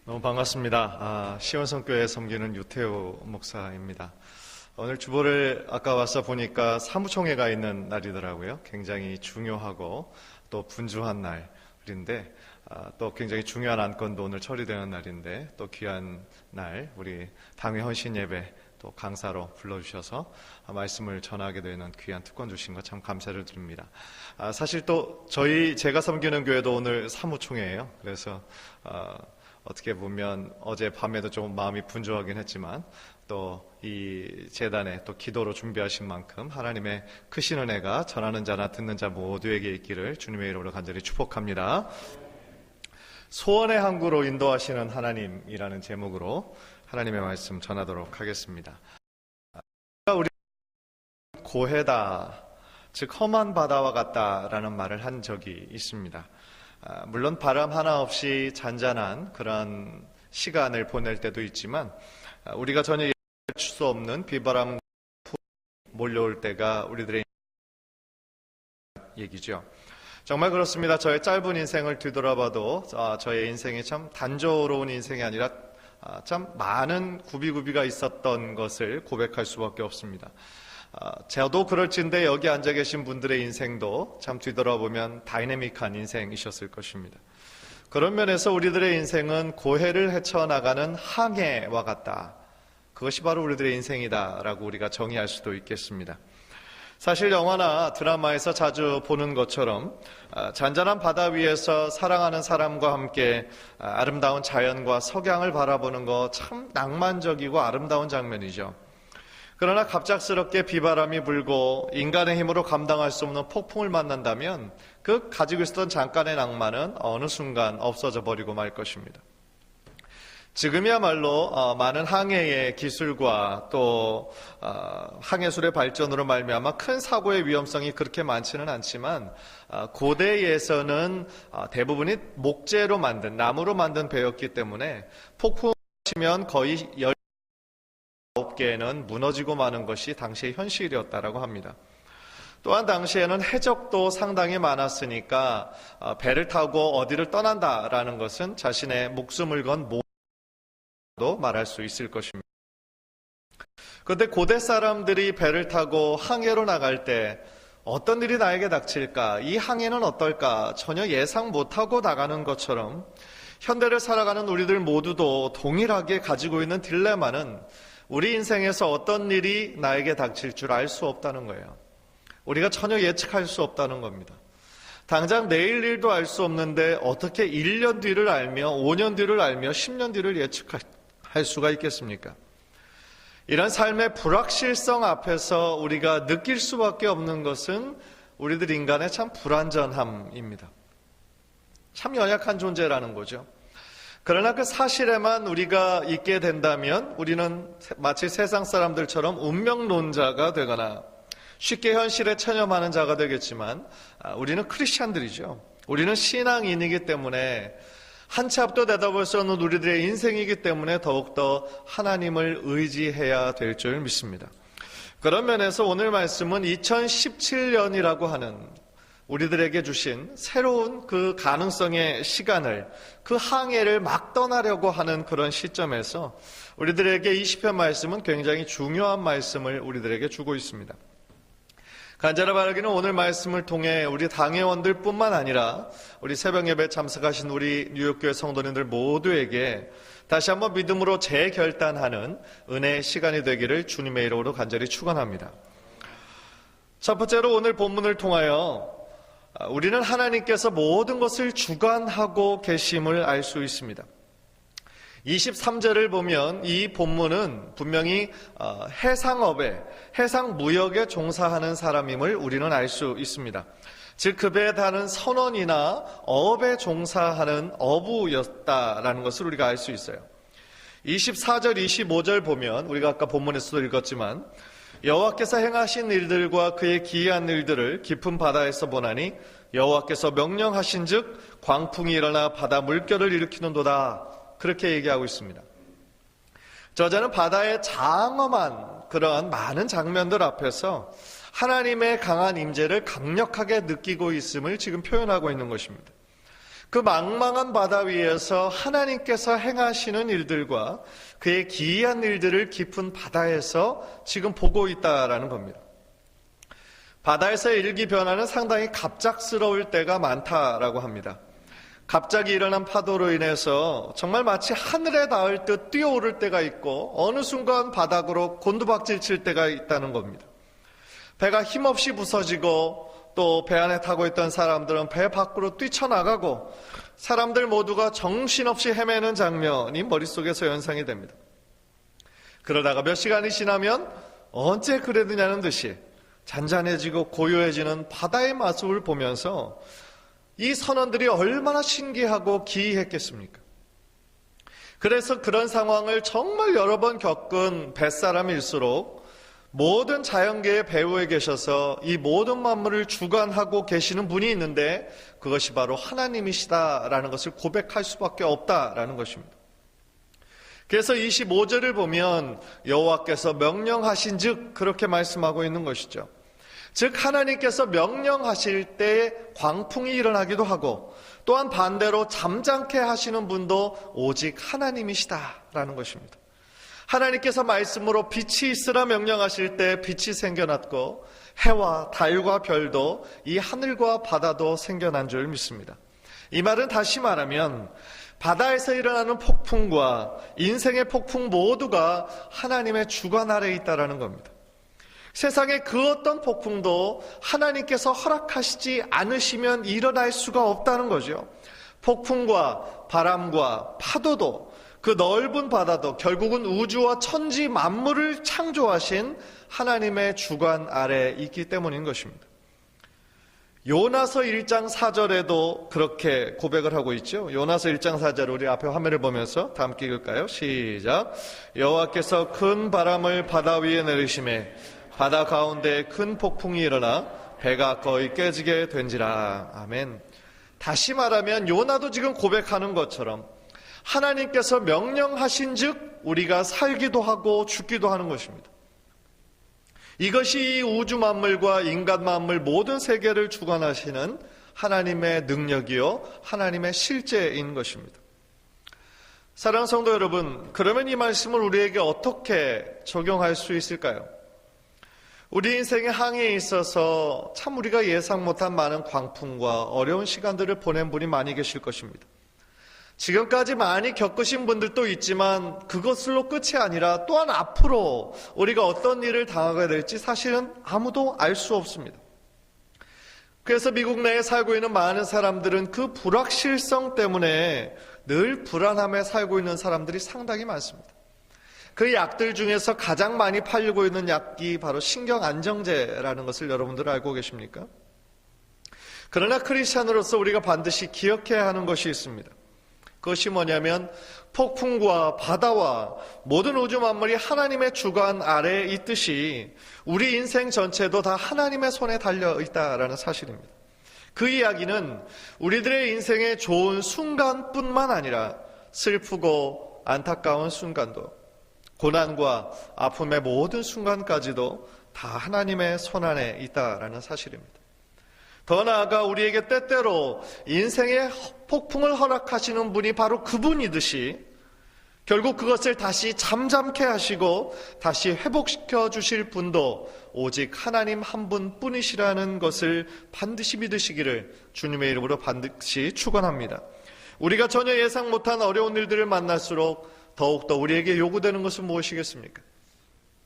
너무 반갑습니다. 시원성교회 섬기는 유태우 목사입니다. 오늘 주보를 아까 와서 보니까 사무총회가 있는 날이더라고요. 굉장히 중요하고 또 분주한 날인데 또 굉장히 중요한 안건도 오늘 처리되는 날인데 또 귀한 날 우리 당회 헌신 예배 또 강사로 불러주셔서 말씀을 전하게 되는 귀한 특권 주신 것 참 감사를 드립니다. 사실 또 제가 섬기는 교회도 오늘 사무총회예요. 그래서 어떻게 보면 어제 밤에도 좀 마음이 분주하긴 했지만 또 이 재단에 또 기도로 준비하신 만큼 하나님의 크신 은혜가 전하는 자나 듣는 자 모두에게 있기를 주님의 이름으로 간절히 축복합니다. 소원의 항구로 인도하시는 하나님이라는 제목으로 하나님의 말씀 전하도록 하겠습니다. 우리 고해다, 즉 험한 바다와 같다라는 말을 한 적이 있습니다. 물론 바람 하나 없이 잔잔한 그런 시간을 보낼 때도 있지만 우리가 전혀 예측할 수 없는 비바람 몰려올 때가 우리들의 얘기죠. 정말 그렇습니다. 저의 짧은 인생을 뒤돌아봐도 저의 인생이 참 단조로운 인생이 아니라 참 많은 구비구비가 있었던 것을 고백할 수밖에 없습니다. 저도 그럴진데 여기 앉아 계신 분들의 인생도 참 뒤돌아보면 다이내믹한 인생이셨을 것입니다. 그런 면에서 우리들의 인생은 고해를 헤쳐나가는 항해와 같다. 그것이 바로 우리들의 인생이다라고 우리가 정의할 수도 있겠습니다. 사실 영화나 드라마에서 자주 보는 것처럼 잔잔한 바다 위에서 사랑하는 사람과 함께 아름다운 자연과 석양을 바라보는 거 참 낭만적이고 아름다운 장면이죠. 그러나 갑작스럽게 비바람이 불고 인간의 힘으로 감당할 수 없는 폭풍을 만난다면 그 가지고 있었던 잠깐의 낭만은 어느 순간 없어져 버리고 말 것입니다. 지금이야말로 많은 항해의 기술과 또 항해술의 발전으로 말미암아 큰 사고의 위험성이 그렇게 많지는 않지만 고대에서는 대부분이 목재로 만든 나무로 만든 배였기 때문에 폭풍이 치면 거의 19개는 무너지고 마는 것이 당시의 현실이었다라고 합니다. 또한 당시에는 해적도 상당히 많았으니까 배를 타고 어디를 떠난다라는 것은 자신의 목숨을 건 모두도 말할 수 있을 것입니다. 그런데 고대 사람들이 배를 타고 항해로 나갈 때 어떤 일이 나에게 닥칠까? 이 항해는 어떨까? 전혀 예상 못하고 나가는 것처럼 현대를 살아가는 우리들 모두도 동일하게 가지고 있는 딜레마는 우리 인생에서 어떤 일이 나에게 닥칠 줄 알 수 없다는 거예요. 우리가 전혀 예측할 수 없다는 겁니다. 당장 내일 일도 알 수 없는데 어떻게 1년 뒤를 알며 5년 뒤를 알며 10년 뒤를 예측할 수가 있겠습니까? 이런 삶의 불확실성 앞에서 우리가 느낄 수밖에 없는 것은 우리들 인간의 참 불완전함입니다. 참 연약한 존재라는 거죠. 그러나 그 사실에만 우리가 있게 된다면 우리는 마치 세상 사람들처럼 운명론자가 되거나 쉽게 현실에 체념하는 자가 되겠지만 우리는 크리스찬들이죠. 우리는 신앙인이기 때문에 한 치 앞도 내다볼 수 없는 우리들의 인생이기 때문에 더욱더 하나님을 의지해야 될 줄 믿습니다. 그런 면에서 오늘 말씀은 2017년이라고 하는 우리들에게 주신 새로운 그 가능성의 시간을, 그 항해를 막 떠나려고 하는 그런 시점에서 우리들에게 이 시편 말씀은 굉장히 중요한 말씀을 우리들에게 주고 있습니다. 간절히 바라기는 오늘 말씀을 통해 우리 당회원들 뿐만 아니라 우리 새벽 예배에 참석하신 우리 뉴욕교회 성도님들 모두에게 다시 한번 믿음으로 재결단하는 은혜의 시간이 되기를 주님의 이름으로 간절히 축원합니다. 첫 번째로 오늘 본문을 통하여 우리는 하나님께서 모든 것을 주관하고 계심을 알 수 있습니다. 23절을 보면 이 본문은 분명히 해상업에, 해상무역에 종사하는 사람임을 우리는 알 수 있습니다. 즉 그 배에 타는 선원이나 어업에 종사하는 어부였다라는 것을 우리가 알 수 있어요. 24절, 25절 보면 우리가 아까 본문에서도 읽었지만 여호와께서 행하신 일들과 그의 기이한 일들을 깊은 바다에서 보나니 여호와께서 명령하신즉 광풍이 일어나 바다 물결을 일으키는도다. 그렇게 얘기하고 있습니다. 저자는 바다의 장엄한 그러한 많은 장면들 앞에서 하나님의 강한 임재를 강력하게 느끼고 있음을 지금 표현하고 있는 것입니다. 그 망망한 바다 위에서 하나님께서 행하시는 일들과 그의 기이한 일들을 깊은 바다에서 지금 보고 있다라는 겁니다. 바다에서의 일기 변화는 상당히 갑작스러울 때가 많다라고 합니다. 갑자기 일어난 파도로 인해서 정말 마치 하늘에 닿을 듯 뛰어오를 때가 있고 어느 순간 바닥으로 곤두박질 칠 때가 있다는 겁니다. 배가 힘없이 부서지고 또 배 안에 타고 있던 사람들은 배 밖으로 뛰쳐나가고 사람들 모두가 정신없이 헤매는 장면이 머릿속에서 연상이 됩니다. 그러다가 몇 시간이 지나면 언제 그랬느냐는 듯이 잔잔해지고 고요해지는 바다의 모습을 보면서 이 선원들이 얼마나 신기하고 기이했겠습니까? 그래서 그런 상황을 정말 여러 번 겪은 뱃사람일수록 모든 자연계의 배후에 계셔서 이 모든 만물을 주관하고 계시는 분이 있는데 그것이 바로 하나님이시다라는 것을 고백할 수밖에 없다라는 것입니다. 그래서 25절을 보면 여호와께서 명령하신 즉 그렇게 말씀하고 있는 것이죠. 즉 하나님께서 명령하실 때 광풍이 일어나기도 하고 또한 반대로 잠잠케 하시는 분도 오직 하나님이시다라는 것입니다. 하나님께서 말씀으로 빛이 있으라 명령하실 때 빛이 생겨났고 해와 달과 별도 이 하늘과 바다도 생겨난 줄 믿습니다. 이 말은 다시 말하면 바다에서 일어나는 폭풍과 인생의 폭풍 모두가 하나님의 주관 아래에 있다라는 겁니다. 세상의 그 어떤 폭풍도 하나님께서 허락하시지 않으시면 일어날 수가 없다는 거죠. 폭풍과 바람과 파도도 그 넓은 바다도 결국은 우주와 천지 만물을 창조하신 하나님의 주관 아래에 있기 때문인 것입니다. 요나서 1장 4절에도 그렇게 고백을 하고 있죠. 요나서 1장 4절 우리 앞에 화면을 보면서 다 함께 읽을까요? 시작. 여호와께서 큰 바람을 바다 위에 내리시매 바다 가운데 큰 폭풍이 일어나 배가 거의 깨지게 된지라. 아멘. 다시 말하면 요나도 지금 고백하는 것처럼 하나님께서 명령하신 즉 우리가 살기도 하고 죽기도 하는 것입니다. 이것이 우주 만물과 인간 만물 모든 세계를 주관하시는 하나님의 능력이요 하나님의 실제인 것입니다. 사랑하는 성도 여러분, 그러면 이 말씀을 우리에게 어떻게 적용할 수 있을까요? 우리 인생의 항해에 있어서 참 우리가 예상 못한 많은 광풍과 어려운 시간들을 보낸 분이 많이 계실 것입니다. 지금까지 많이 겪으신 분들도 있지만 그것으로 끝이 아니라 또한 앞으로 우리가 어떤 일을 당하게 될지 사실은 아무도 알 수 없습니다. 그래서 미국 내에 살고 있는 많은 사람들은 그 불확실성 때문에 늘 불안함에 살고 있는 사람들이 상당히 많습니다. 그 약들 중에서 가장 많이 팔리고 있는 약이 바로 신경안정제라는 것을 여러분들 알고 계십니까? 그러나 크리스찬으로서 우리가 반드시 기억해야 하는 것이 있습니다. 그것이 뭐냐면 폭풍과 바다와 모든 우주 만물이 하나님의 주관 아래에 있듯이 우리 인생 전체도 다 하나님의 손에 달려 있다라는 사실입니다. 그 이야기는 우리들의 인생의 좋은 순간뿐만 아니라 슬프고 안타까운 순간도 고난과 아픔의 모든 순간까지도 다 하나님의 손 안에 있다라는 사실입니다. 더 나아가 우리에게 때때로 인생의 폭풍을 허락하시는 분이 바로 그분이듯이 결국 그것을 다시 잠잠케 하시고 다시 회복시켜 주실 분도 오직 하나님 한 분뿐이시라는 것을 반드시 믿으시기를 주님의 이름으로 반드시 축원합니다. 우리가 전혀 예상 못한 어려운 일들을 만날수록 더욱더 우리에게 요구되는 것은 무엇이겠습니까?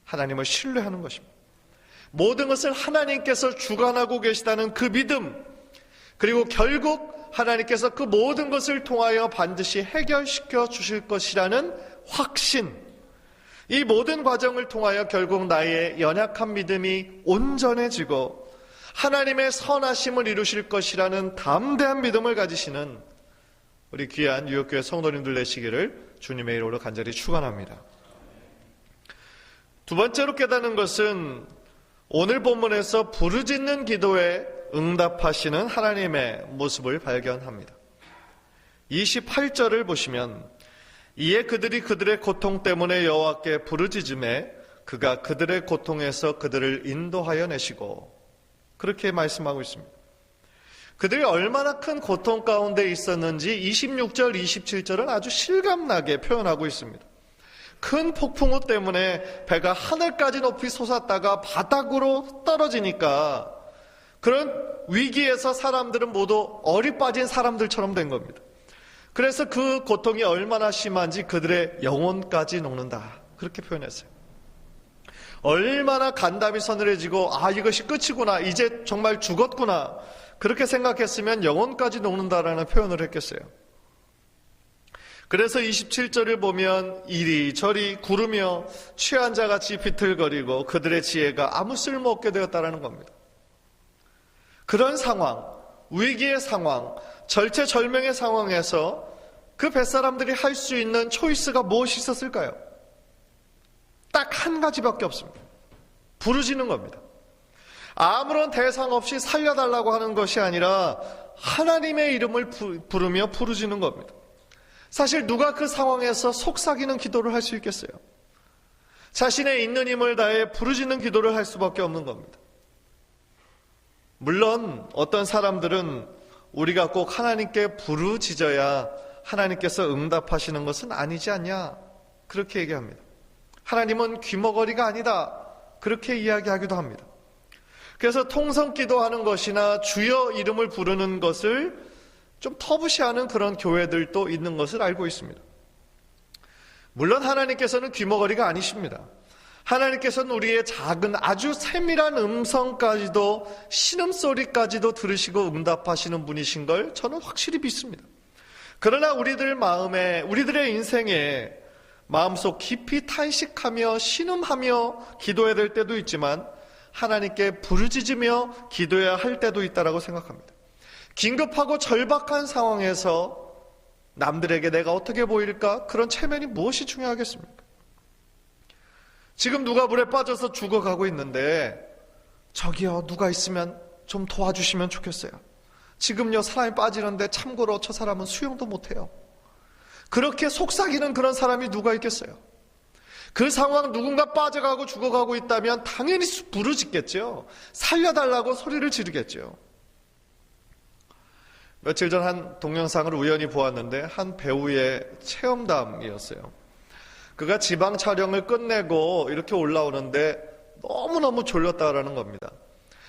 하나님을 신뢰하는 것입니다. 모든 것을 하나님께서 주관하고 계시다는 그 믿음, 그리고 결국 하나님께서 그 모든 것을 통하여 반드시 해결시켜 주실 것이라는 확신, 이 모든 과정을 통하여 결국 나의 연약한 믿음이 온전해지고 하나님의 선하심을 이루실 것이라는 담대한 믿음을 가지시는 우리 귀한 뉴욕교회 성도님들 되시기를 주님의 이름으로 간절히 축원합니다. 두 번째로 깨닫는 것은 오늘 본문에서 부르짖는 기도에 응답하시는 하나님의 모습을 발견합니다. 28절을 보시면 이에 그들이 그들의 고통 때문에 여호와께 부르짖음에 그가 그들의 고통에서 그들을 인도하여 내시고 그렇게 말씀하고 있습니다. 그들이 얼마나 큰 고통 가운데 있었는지 26절, 27절은 아주 실감나게 표현하고 있습니다. 큰 폭풍우 때문에 배가 하늘까지 높이 솟았다가 바닥으로 떨어지니까 그런 위기에서 사람들은 모두 얼이 빠진 사람들처럼 된 겁니다. 그래서 그 고통이 얼마나 심한지 그들의 영혼까지 녹는다. 그렇게 표현했어요. 얼마나 간담이 서늘해지고 이것이 끝이구나. 이제 정말 죽었구나. 그렇게 생각했으면 영혼까지 녹는다라는 표현을 했겠어요. 그래서 27절을 보면 이리저리 구르며 취한 자같이 비틀거리고 그들의 지혜가 아무 쓸모없게 되었다라는 겁니다. 그런 상황, 위기의 상황, 절체절명의 상황에서 그 뱃사람들이 할 수 있는 초이스가 무엇이 있었을까요? 딱 한 가지밖에 없습니다. 부르짖는 겁니다. 아무런 대상 없이 살려달라고 하는 것이 아니라 하나님의 이름을 부르며 부르짖는 겁니다. 사실 누가 그 상황에서 속삭이는 기도를 할 수 있겠어요? 자신의 있는 힘을 다해 부르짖는 기도를 할 수밖에 없는 겁니다. 물론 어떤 사람들은 우리가 꼭 하나님께 부르짖어야 하나님께서 응답하시는 것은 아니지 않냐, 그렇게 얘기합니다. 하나님은 귀머거리가 아니다, 그렇게 이야기하기도 합니다. 그래서 통성 기도하는 것이나 주여 이름을 부르는 것을 좀 터부시하는 그런 교회들도 있는 것을 알고 있습니다. 물론 하나님께서는 귀머거리가 아니십니다. 하나님께서는 우리의 작은 아주 세밀한 음성까지도, 신음소리까지도 들으시고 응답하시는 분이신 걸 저는 확실히 믿습니다. 그러나 우리들 마음에, 우리들의 인생에 마음속 깊이 탄식하며 신음하며 기도해야 될 때도 있지만 하나님께 부르짖으며 기도해야 할 때도 있다라고 생각합니다. 긴급하고 절박한 상황에서 남들에게 내가 어떻게 보일까? 그런 체면이 무엇이 중요하겠습니까? 지금 누가 물에 빠져서 죽어가고 있는데 저기요, 누가 있으면 좀 도와주시면 좋겠어요. 지금요, 사람이 빠지는데 참고로 저 사람은 수영도 못해요. 그렇게 속삭이는 그런 사람이 누가 있겠어요? 그 상황 누군가 빠져가고 죽어가고 있다면 당연히 부르짖겠죠. 살려달라고 소리를 지르겠죠. 며칠 전 한 동영상을 우연히 보았는데 한 배우의 체험담이었어요. 그가 지방 촬영을 끝내고 이렇게 올라오는데 너무너무 졸렸다라는 겁니다.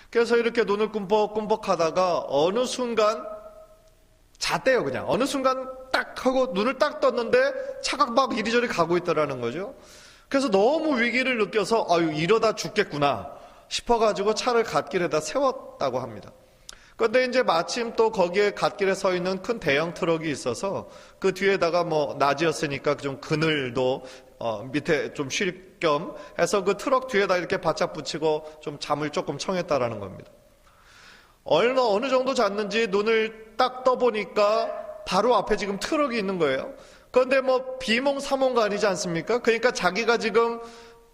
그래서 이렇게 눈을 꿈벅꿈벅 하다가 어느 순간 잤대요. 그냥 어느 순간 딱 하고 눈을 딱 떴는데 차가 막 이리저리 가고 있더라는 거죠. 그래서 너무 위기를 느껴서 이러다 죽겠구나 싶어가지고 차를 갓길에다 세웠다고 합니다. 그런데 이제 마침 또 거기에 갓길에 서 있는 큰 대형 트럭이 있어서 그 뒤에다가 낮이었으니까 좀 그늘도 밑에 좀 쉴 겸 해서 그 트럭 뒤에다 이렇게 바짝 붙이고 좀 잠을 조금 청했다라는 겁니다. 어느 정도 잤는지 눈을 딱 떠보니까 바로 앞에 지금 트럭이 있는 거예요. 그런데 비몽사몽가 아니지 않습니까? 그러니까 자기가 지금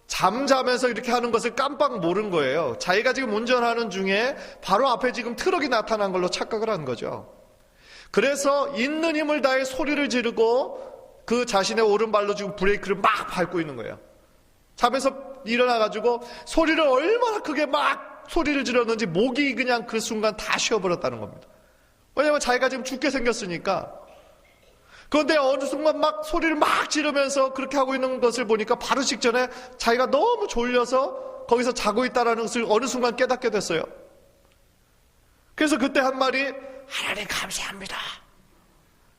잠자면서 이렇게 하는 것을 깜빡 모른 거예요. 자기가 지금 운전하는 중에 바로 앞에 지금 트럭이 나타난 걸로 착각을 한 거죠. 그래서 있는 힘을 다해 소리를 지르고 그 자신의 오른발로 지금 브레이크를 막 밟고 있는 거예요. 잠에서 일어나가지고 소리를 얼마나 크게 막 소리를 지렀는지 목이 그냥 그 순간 다 쉬어버렸다는 겁니다. 왜냐하면 자기가 지금 죽게 생겼으니까. 그런데 어느 순간 막 소리를 막 지르면서 그렇게 하고 있는 것을 보니까 바로 직전에 자기가 너무 졸려서 거기서 자고 있다는 것을 어느 순간 깨닫게 됐어요. 그래서 그때 한 말이, 하나님 감사합니다.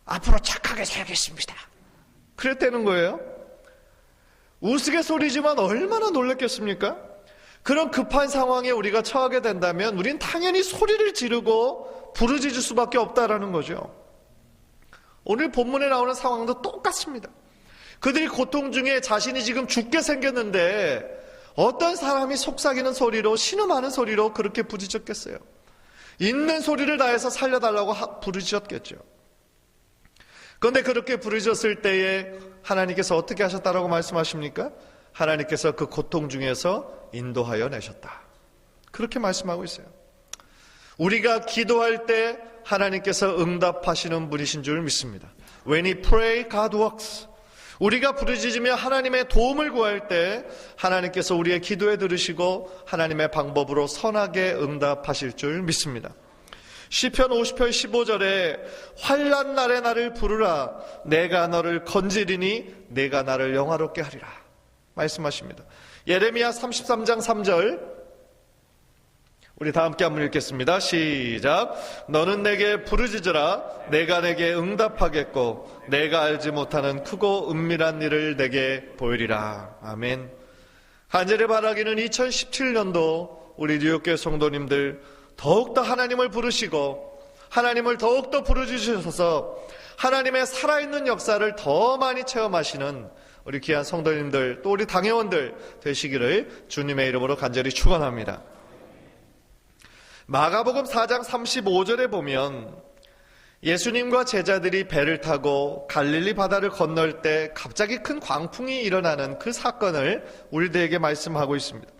앞으로 착하게 살겠습니다. 그랬다는 거예요. 우스갯소리지만 얼마나 놀랐겠습니까? 그런 급한 상황에 우리가 처하게 된다면 우린 당연히 소리를 지르고 부르짖을 수밖에 없다라는 거죠. 오늘 본문에 나오는 상황도 똑같습니다. 그들이 고통 중에 자신이 지금 죽게 생겼는데 어떤 사람이 속삭이는 소리로, 신음하는 소리로 그렇게 부르짖었겠어요? 있는 소리를 다해서 살려달라고 부르짖었겠죠. 그런데 그렇게 부르짖었을 때에 하나님께서 어떻게 하셨다라고 말씀하십니까? 하나님께서 그 고통 중에서 인도하여 내셨다. 그렇게 말씀하고 있어요. 우리가 기도할 때 하나님께서 응답하시는 분이신 줄 믿습니다. When we pray, God works. 우리가 부르짖으며 하나님의 도움을 구할 때 하나님께서 우리의 기도에 들으시고 하나님의 방법으로 선하게 응답하실 줄 믿습니다. 시편 50편 15절에 환난 날에 나를 부르라 내가 너를 건지리니 내가 나를 영화롭게 하리라 말씀하십니다. 예레미야 33장 3절 우리 다 함께 한번 읽겠습니다. 시작. 너는 내게 부르짖으라 내가 내게 응답하겠고 내가 알지 못하는 크고 은밀한 일을 내게 보이리라. 아멘. 간절히 바라기는 2017년도 우리 뉴욕교회 성도님들 더욱더 하나님을 부르시고 하나님을 더욱더 부르짖으셔서 하나님의 살아있는 역사를 더 많이 체험하시는 우리 귀한 성도님들 또 우리 당회원들 되시기를 주님의 이름으로 간절히 축원합니다. 마가복음 4장 35절에 보면 예수님과 제자들이 배를 타고 갈릴리 바다를 건널 때 갑자기 큰 광풍이 일어나는 그 사건을 우리들에게 말씀하고 있습니다.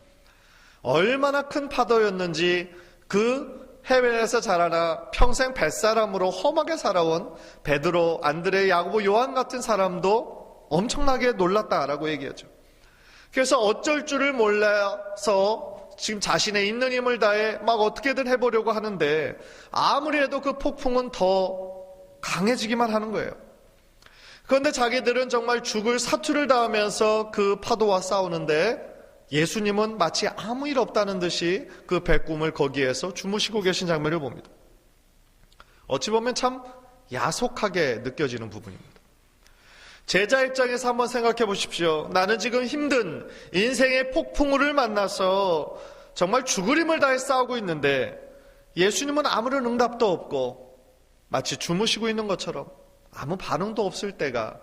얼마나 큰 파도였는지 그 해변에서 자라나 평생 뱃사람으로 험하게 살아온 베드로, 안드레, 야고보, 요한 같은 사람도 엄청나게 놀랐다라고 얘기하죠. 그래서 어쩔 줄을 몰라서 지금 자신의 있는 힘을 다해 막 어떻게든 해보려고 하는데 아무리 해도 그 폭풍은 더 강해지기만 하는 거예요. 그런데 자기들은 정말 죽을 사투를 당하면서 그 파도와 싸우는데 예수님은 마치 아무 일 없다는 듯이 그 배꿈을 거기에서 주무시고 계신 장면을 봅니다. 어찌 보면 참 야속하게 느껴지는 부분입니다. 제자 입장에서 한번 생각해 보십시오. 나는 지금 힘든 인생의 폭풍우를 만나서 정말 죽을 힘을 다해 싸우고 있는데 예수님은 아무런 응답도 없고 마치 주무시고 있는 것처럼 아무 반응도 없을 때가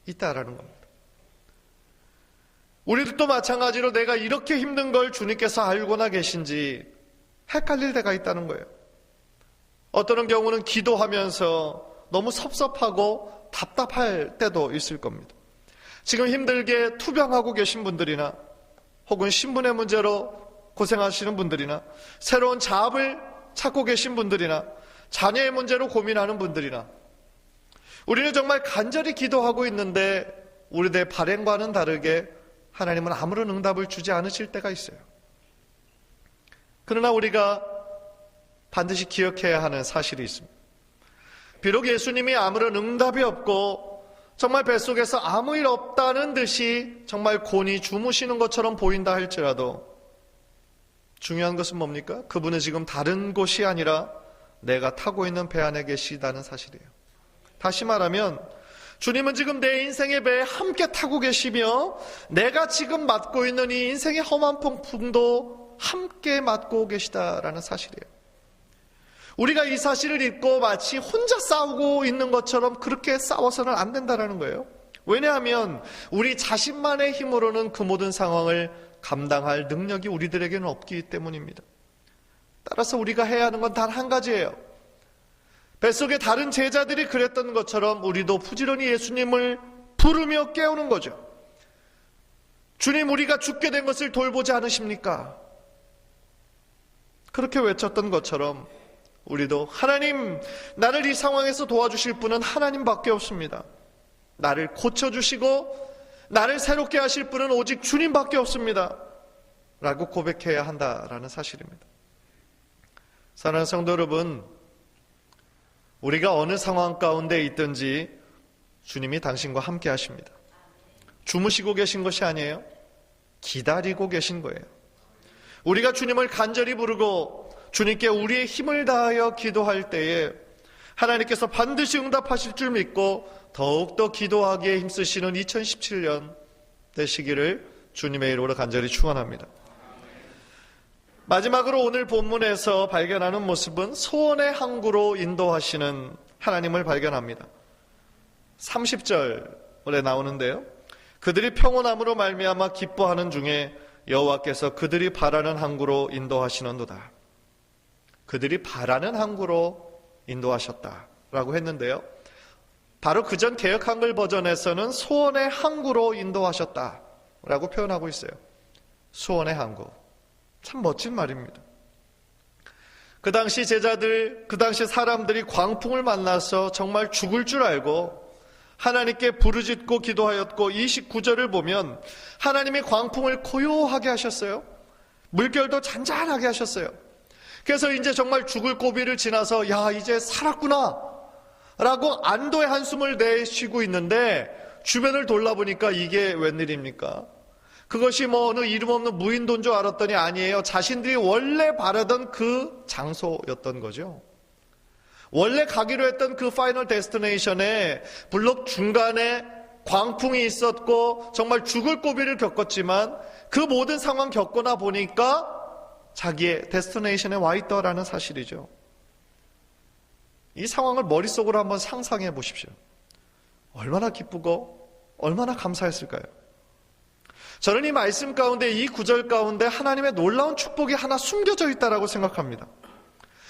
있다라는 겁니다. 우리도 마찬가지로 내가 이렇게 힘든 걸 주님께서 알고나 계신지 헷갈릴 때가 있다는 거예요. 어떤 경우는 기도하면서 너무 섭섭하고 답답할 때도 있을 겁니다. 지금 힘들게 투병하고 계신 분들이나 혹은 신분의 문제로 고생하시는 분들이나 새로운 잡을 찾고 계신 분들이나 자녀의 문제로 고민하는 분들이나 우리는 정말 간절히 기도하고 있는데 우리들의 발행과는 다르게 하나님은 아무런 응답을 주지 않으실 때가 있어요. 그러나 우리가 반드시 기억해야 하는 사실이 있습니다. 비록 예수님이 아무런 응답이 없고 정말 뱃속에서 아무 일 없다는 듯이 정말 곤히 주무시는 것처럼 보인다 할지라도 중요한 것은 뭡니까? 그분은 지금 다른 곳이 아니라 내가 타고 있는 배 안에 계시다는 사실이에요. 다시 말하면 주님은 지금 내 인생의 배에 함께 타고 계시며 내가 지금 맡고 있는 이 인생의 험한 폭풍도 함께 맡고 계시다라는 사실이에요. 우리가 이 사실을 잊고 마치 혼자 싸우고 있는 것처럼 그렇게 싸워서는 안 된다는 거예요. 왜냐하면 우리 자신만의 힘으로는 그 모든 상황을 감당할 능력이 우리들에게는 없기 때문입니다. 따라서 우리가 해야 하는 건 단 한 가지예요. 뱃속에 다른 제자들이 그랬던 것처럼 우리도 부지런히 예수님을 부르며 깨우는 거죠. 주님, 우리가 죽게 된 것을 돌보지 않으십니까? 그렇게 외쳤던 것처럼 우리도 하나님, 나를 이 상황에서 도와주실 분은 하나님밖에 없습니다. 나를 고쳐주시고 나를 새롭게 하실 분은 오직 주님밖에 없습니다. 라고 고백해야 한다라는 사실입니다. 사랑하는 성도 여러분, 우리가 어느 상황 가운데 있든지 주님이 당신과 함께 하십니다. 주무시고 계신 것이 아니에요. 기다리고 계신 거예요. 우리가 주님을 간절히 부르고 주님께 우리의 힘을 다하여 기도할 때에 하나님께서 반드시 응답하실 줄 믿고 더욱더 기도하기에 힘쓰시는 2017년 되시기를 주님의 이름으로 간절히 축원합니다. 마지막으로 오늘 본문에서 발견하는 모습은 소원의 항구로 인도하시는 하나님을 발견합니다. 30절에 나오는데요. 그들이 평온함으로 말미암아 기뻐하는 중에 여호와께서 그들이 바라는 항구로 인도하시는도다. 그들이 바라는 항구로 인도하셨다라고 했는데요. 바로 그전 개역 한글 버전에서는 소원의 항구로 인도하셨다라고 표현하고 있어요. 소원의 항구. 참 멋진 말입니다. 그 당시 제자들, 그 당시 사람들이 광풍을 만나서 정말 죽을 줄 알고 하나님께 부르짖고 기도하였고 29절을 보면 하나님이 광풍을 고요하게 하셨어요. 물결도 잔잔하게 하셨어요. 그래서 이제 정말 죽을 고비를 지나서 야, 이제 살았구나 라고 안도의 한숨을 내쉬고 있는데 주변을 돌아보니까 이게 웬일입니까? 그것이 뭐 어느 이름 없는 무인도인 줄 알았더니 아니에요. 자신들이 원래 바라던 그 장소였던 거죠. 원래 가기로 했던 그 파이널 데스티네이션에 물론 중간에 광풍이 있었고 정말 죽을 고비를 겪었지만 그 모든 상황 겪거나 보니까 자기의 데스티네이션에 와 있더라는 사실이죠. 이 상황을 머릿속으로 한번 상상해 보십시오. 얼마나 기쁘고 얼마나 감사했을까요? 저는 이 말씀 가운데, 이 구절 가운데 하나님의 놀라운 축복이 하나 숨겨져 있다고 생각합니다.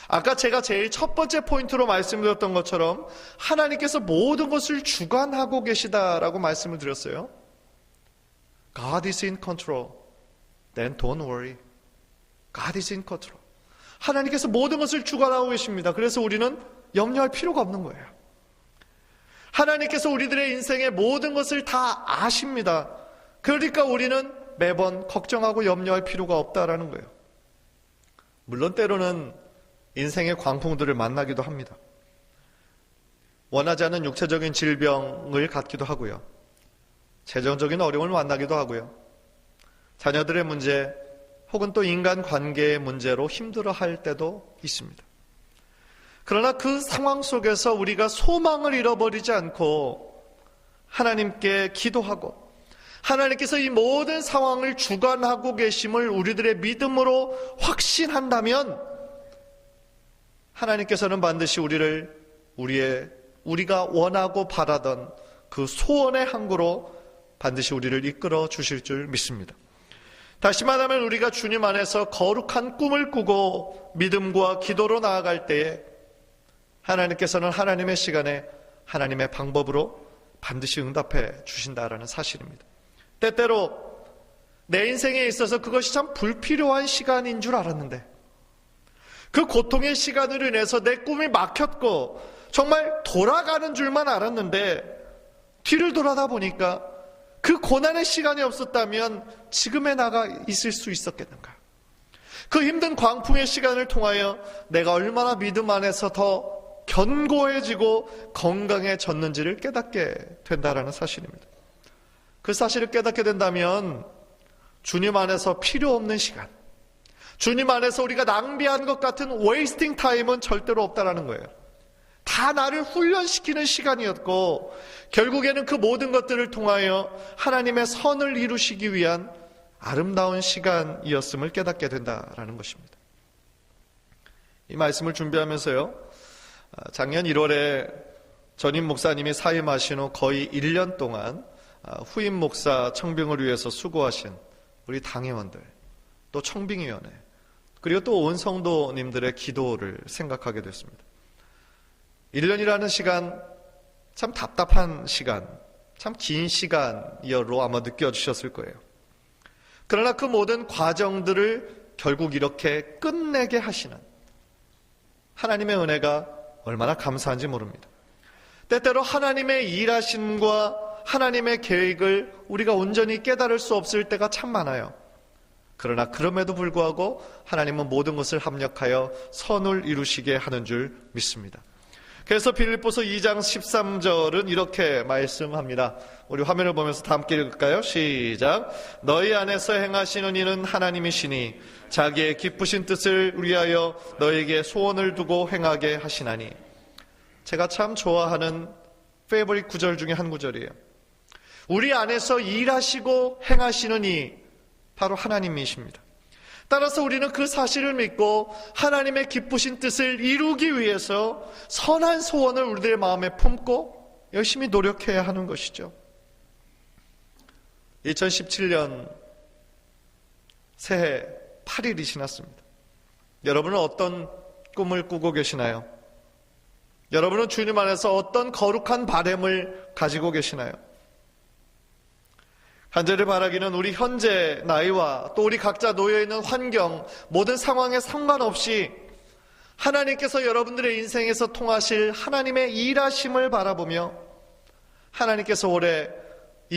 아까 제가 제일 첫 번째 포인트로 말씀드렸던 것처럼 하나님께서 모든 것을 주관하고 계시다라고 말씀을 드렸어요. God is in control. Then don't worry. God is in control. 하나님께서 모든 것을 주관하고 계십니다. 그래서 우리는 염려할 필요가 없는 거예요. 하나님께서 우리들의 인생의 모든 것을 다 아십니다. 그러니까 우리는 매번 걱정하고 염려할 필요가 없다라는 거예요. 물론 때로는 인생의 광풍들을 만나기도 합니다. 원하지 않는 육체적인 질병을 갖기도 하고요. 재정적인 어려움을 만나기도 하고요. 자녀들의 문제 혹은 또 인간관계의 문제로 힘들어할 때도 있습니다. 그러나 그 상황 속에서 우리가 소망을 잃어버리지 않고 하나님께 기도하고 하나님께서 이 모든 상황을 주관하고 계심을 우리들의 믿음으로 확신한다면 하나님께서는 반드시 우리가 원하고 바라던 그 소원의 항구로 반드시 우리를 이끌어 주실 줄 믿습니다. 다시 말하면 우리가 주님 안에서 거룩한 꿈을 꾸고 믿음과 기도로 나아갈 때에 하나님께서는 하나님의 시간에 하나님의 방법으로 반드시 응답해 주신다라는 사실입니다. 때때로 내 인생에 있어서 그것이 참 불필요한 시간인 줄 알았는데 그 고통의 시간으로 인해서 내 꿈이 막혔고 정말 돌아가는 줄만 알았는데 뒤를 돌아다 보니까 그 고난의 시간이 없었다면 지금의 나가 있을 수 있었겠는가? 그 힘든 광풍의 시간을 통하여 내가 얼마나 믿음 안에서 더 견고해지고 건강해졌는지를 깨닫게 된다라는 사실입니다. 그 사실을 깨닫게 된다면 주님 안에서 필요 없는 시간, 주님 안에서 우리가 낭비한 것 같은 웨이스팅 타임은 절대로 없다라는 거예요. 다 나를 훈련시키는 시간이었고 결국에는 그 모든 것들을 통하여 하나님의 선을 이루시기 위한 아름다운 시간이었음을 깨닫게 된다라는 것입니다. 이 말씀을 준비하면서요, 작년 1월에 전임 목사님이 사임하신 후 거의 1년 동안 후임 목사 청빙을 위해서 수고하신 우리 당회원들, 또 청빙위원회, 그리고 또 온 성도님들의 기도를 생각하게 됐습니다. 1년이라는 시간, 참 답답한 시간, 참 긴 시간이로 아마 느껴지셨을 거예요. 그러나 그 모든 과정들을 결국 이렇게 끝내게 하시는 하나님의 은혜가 얼마나 감사한지 모릅니다. 때때로 하나님의 일하심과 하나님의 계획을 우리가 온전히 깨달을 수 없을 때가 참 많아요. 그러나 그럼에도 불구하고 하나님은 모든 것을 합력하여 선을 이루시게 하는 줄 믿습니다. 그래서 빌립보서 2장 13절은 이렇게 말씀합니다. 우리 화면을 보면서 다 함께 읽을까요? 시작. 너희 안에서 행하시는 이는 하나님이시니 자기의 기쁘신 뜻을 위하여 너에게 소원을 두고 행하게 하시나니. 제가 참 좋아하는 페이보릿 구절 중에 한 구절이에요. 우리 안에서 일하시고 행하시는 이 바로 하나님이십니다. 따라서 우리는 그 사실을 믿고 하나님의 기쁘신 뜻을 이루기 위해서 선한 소원을 우리들의 마음에 품고 열심히 노력해야 하는 것이죠. 2017년 새해 8일이 지났습니다. 여러분은 어떤 꿈을 꾸고 계시나요? 여러분은 주님 안에서 어떤 거룩한 바람을 가지고 계시나요? 간절히 바라기는 우리 현재 나이와 또 우리 각자 놓여있는 환경, 모든 상황에 상관없이 하나님께서 여러분들의 인생에서 통하실 하나님의 일하심을 바라보며 하나님께서 올해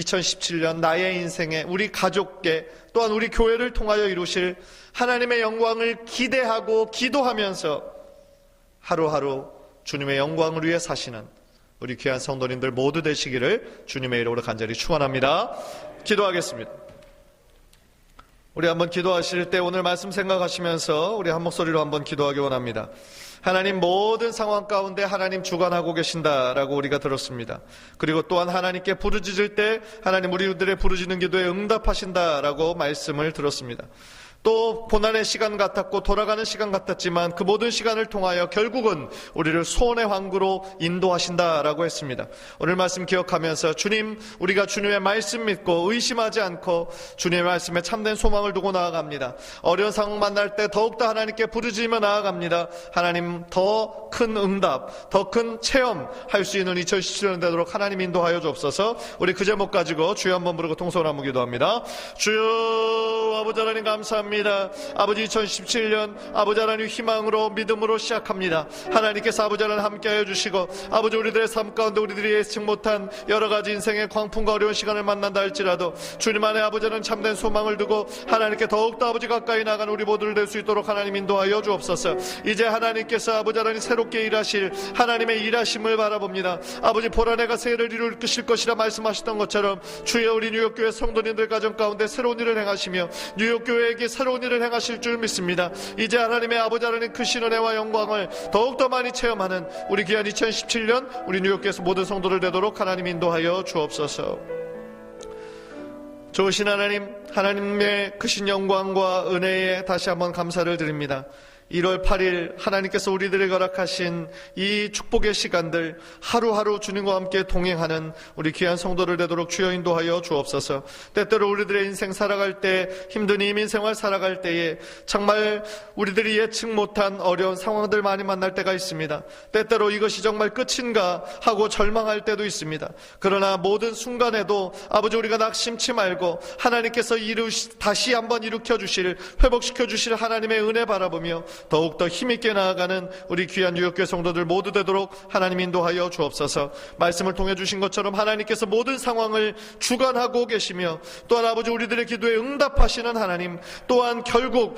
2017년 나의 인생에 우리 가족께 또한 우리 교회를 통하여 이루실 하나님의 영광을 기대하고 기도하면서 하루하루 주님의 영광을 위해 사시는 우리 귀한 성도님들 모두 되시기를 주님의 이름으로 간절히 축원합니다. 기도하겠습니다. 우리 한번 기도하실 때 오늘 말씀 생각하시면서 우리 한 목소리로 한번 기도하기 원합니다. 하나님, 모든 상황 가운데 하나님 주관하고 계신다라고 우리가 들었습니다. 그리고 또한 하나님께 부르짖을 때 하나님 우리들의 부르짖는 기도에 응답하신다라고 말씀을 들었습니다. 또 고난의 시간 같았고 돌아가는 시간 같았지만 그 모든 시간을 통하여 결국은 우리를 소원의 항구로 인도하신다라고 했습니다. 오늘 말씀 기억하면서 주님, 우리가 주님의 말씀 믿고 의심하지 않고 주님의 말씀에 참된 소망을 두고 나아갑니다. 어려운 상황 만날 때 더욱더 하나님께 부르짖으며 나아갑니다. 하나님, 더 큰 응답, 더 큰 체험할 수 있는 2017년 되도록 하나님 인도하여 주옵소서. 우리 그 제목 가지고 주여 한번 부르고 통성을 한번 기도합니다. 주여, 아버지 하나님 감사합니다. 아버지, 2017년 아버지 하나님 희망으로 믿음으로 시작합니다. 하나님께서 아버지 하나님 함께하여 주시고 아버지 우리들의 삶 가운데 우리들이 예측 못한 여러 가지 인생의 광풍과 어려운 시간을 만난다 할지라도 주님 안에 아버지 하나님 참된 소망을 두고 하나님께 더욱더 아버지 가까이 나가는 우리 모두를 될 수 있도록 하나님 인도하여 주옵소서. 이제 하나님께서 아버지 하나님 새롭게 일하실 하나님의 일하심을 바라봅니다. 아버지, 보라 내가 새 일을 이루실 것이라 말씀하셨던 것처럼 주여, 우리 뉴욕교회 성도님들 가정 가운데 새로운 일을 행하시며 뉴욕교회에게 새로운 일을 행하실 줄 믿습니다. 이제 하나님의 아버지 하나님 크신 은혜와 영광을 더욱더 많이 체험하는 우리 귀한 2017년 우리 뉴욕교회에서 모든 성도를 되도록 하나님 인도하여 주옵소서. 좋으신 하나님, 하나님의 크신 영광과 은혜에 다시 한번 감사를 드립니다. 1월 8일 하나님께서 우리들에게 허락하신 이 축복의 시간들 하루하루 주님과 함께 동행하는 우리 귀한 성도를 되도록 주여 인도하여 주옵소서. 때때로 우리들의 인생 살아갈 때, 힘든 이민생활 살아갈 때에 정말 우리들이 예측 못한 어려운 상황들 많이 만날 때가 있습니다. 때때로 이것이 정말 끝인가 하고 절망할 때도 있습니다. 그러나 모든 순간에도 아버지, 우리가 낙심치 말고 하나님께서 다시 한번 일으켜 주실, 회복시켜 주실 하나님의 은혜 바라보며 더욱더 힘있게 나아가는 우리 귀한 뉴욕교회 성도들 모두 되도록 하나님 인도하여 주옵소서. 말씀을 통해 주신 것처럼 하나님께서 모든 상황을 주관하고 계시며 또한 아버지 우리들의 기도에 응답하시는 하나님, 또한 결국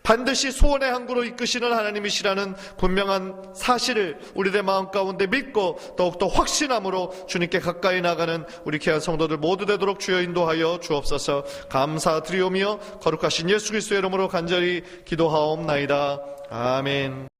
반드시 소원의 항구로 이끄시는 하나님이시라는 분명한 사실을 우리들의 마음 가운데 믿고 더욱더 확신함으로 주님께 가까이 나가는 우리 귀한 성도들 모두 되도록 주여 인도하여 주옵소서. 감사드리오며 거룩하신 예수 그리스도의 이름으로 간절히 기도하옵나이다. 아멘.